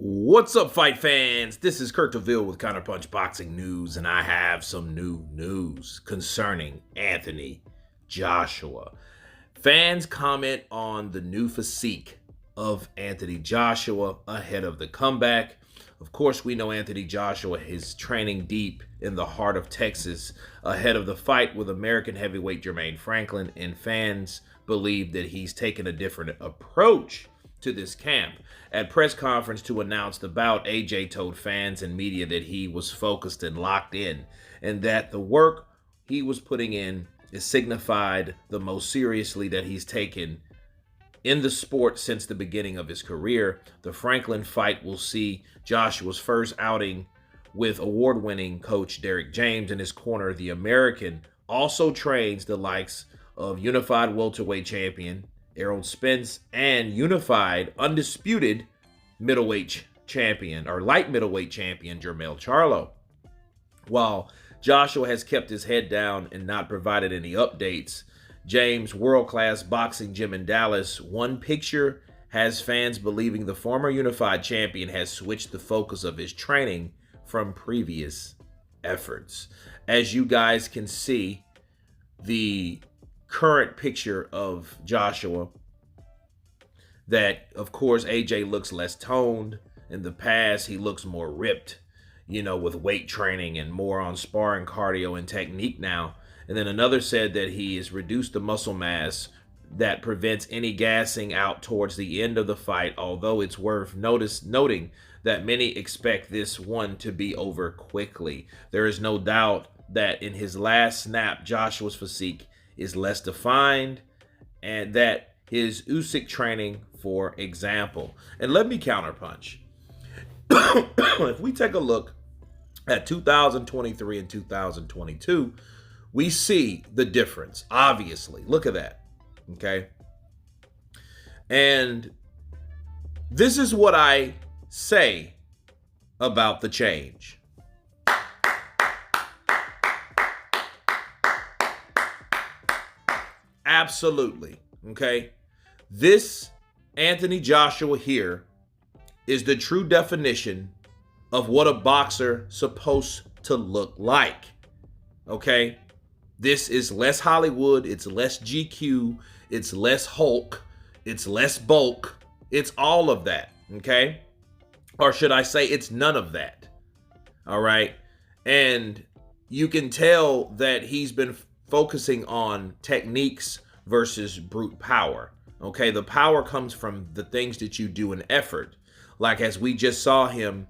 What's up, fight fans? This is Kurt DeVille with Counterpunch Boxing News, and I have some new news concerning Anthony Joshua. Fans comment on the new physique of Anthony Joshua ahead of the comeback. Of course, we know Anthony Joshua is training deep in the heart of Texas ahead of the fight with American heavyweight Jermaine Franklin, and fans believe that he's taken a different approach to this camp. At press conference to announce the bout, AJ told fans and media that he was focused and locked in, and that the work he was putting in is signified the most seriously that he's taken in the sport since the beginning of his career. The Franklin fight will see Joshua's first outing with award-winning coach Derek James in his corner. The American also trains the likes of unified welterweight champion Errol Spence and unified undisputed middleweight champion or light middleweight champion Jermell Charlo. While Joshua has kept his head down and not provided any updates, James' world-class boxing gym in Dallas, one picture has fans believing the former unified champion has switched the focus of his training from previous efforts. As you guys can see, the current picture of Joshua, that of course AJ looks less toned. In the past he looks more ripped, with weight training and more on sparring, cardio, and technique now. And then another said that he has reduced the muscle mass that prevents any gassing out towards the end of the fight, although it's worth noting that many expect this one to be over quickly. There is no doubt that in his last snap, Joshua's physique is less defined, and that his Usyk training, for example. And let me counterpunch. If we take a look at 2023 and 2022, we see the difference, obviously. Look at that, okay? And this is what I say about the change. Absolutely, okay? This Anthony Joshua here is the true definition of what a boxer supposed to look like, okay? This is less Hollywood, it's less GQ, it's less Hulk, it's less bulk, it's all of that, okay? Or should I say it's none of that, all right? And you can tell that he's been focusing on techniques versus brute power. Okay, the power comes from the things that you do in effort. Like as we just saw him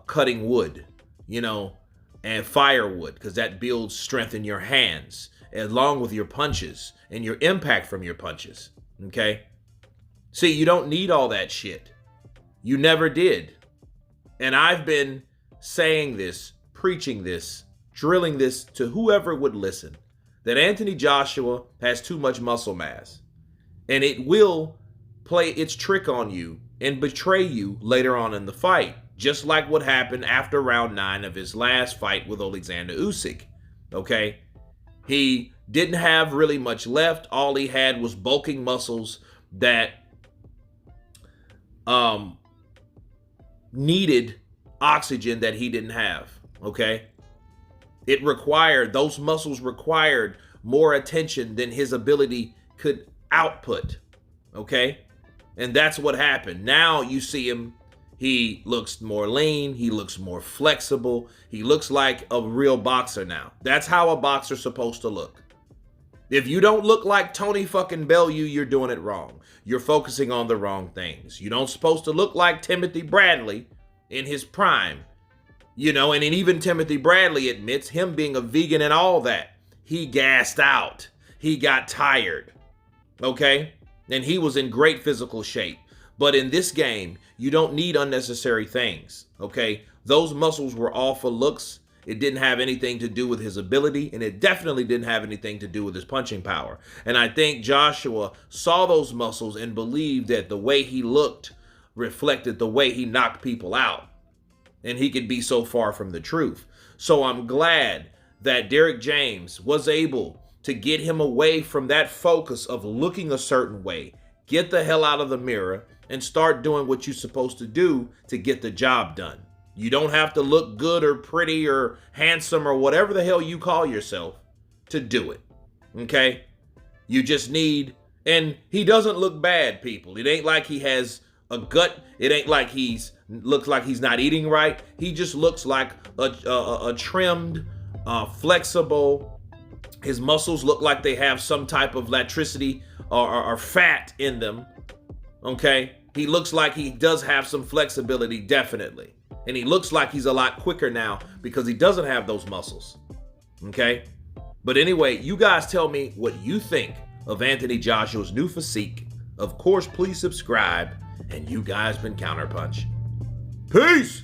cutting wood, and firewood, because that builds strength in your hands, along with your punches and your impact from your punches. Okay? See, you don't need all that shit. You never did. And I've been saying this, preaching this, drilling this to whoever would listen, that Anthony Joshua has too much muscle mass, and it will play its trick on you and betray you later on in the fight, just like what happened after round 9 of his last fight with Alexander Usyk, okay? He didn't have really much left. All he had was bulking muscles that needed oxygen that he didn't have, okay? Those muscles required more attention than his ability could output, okay? And that's what happened. Now you see him, he looks more lean, he looks more flexible, he looks like a real boxer now. That's how a boxer's supposed to look. If you don't look like Tony fucking Bellew, you're doing it wrong. You're focusing on the wrong things. You don't supposed to look like Timothy Bradley in his prime. And even Timothy Bradley admits, him being a vegan and all that, he gassed out. He got tired, okay? And he was in great physical shape. But in this game, you don't need unnecessary things, okay? Those muscles were all for looks. It didn't have anything to do with his ability, and it definitely didn't have anything to do with his punching power. And I think Joshua saw those muscles and believed that the way he looked reflected the way he knocked people out. And he could be so far from the truth. So I'm glad that Derek James was able to get him away from that focus of looking a certain way, get the hell out of the mirror, and start doing what you're supposed to do to get the job done. You don't have to look good or pretty or handsome or whatever the hell you call yourself to do it. Okay? You just need, and he doesn't look bad, people. It ain't like he has a gut. It ain't like looks like he's not eating right. He just looks like a trimmed, flexible. His muscles look like they have some type of electricity or fat in them. Okay? He looks like he does have some flexibility, definitely. And he looks like he's a lot quicker now because he doesn't have those muscles. Okay? But anyway, you guys tell me what you think of Anthony Joshua's new physique. Of course, please subscribe. And you guys been Counterpunch. Peace!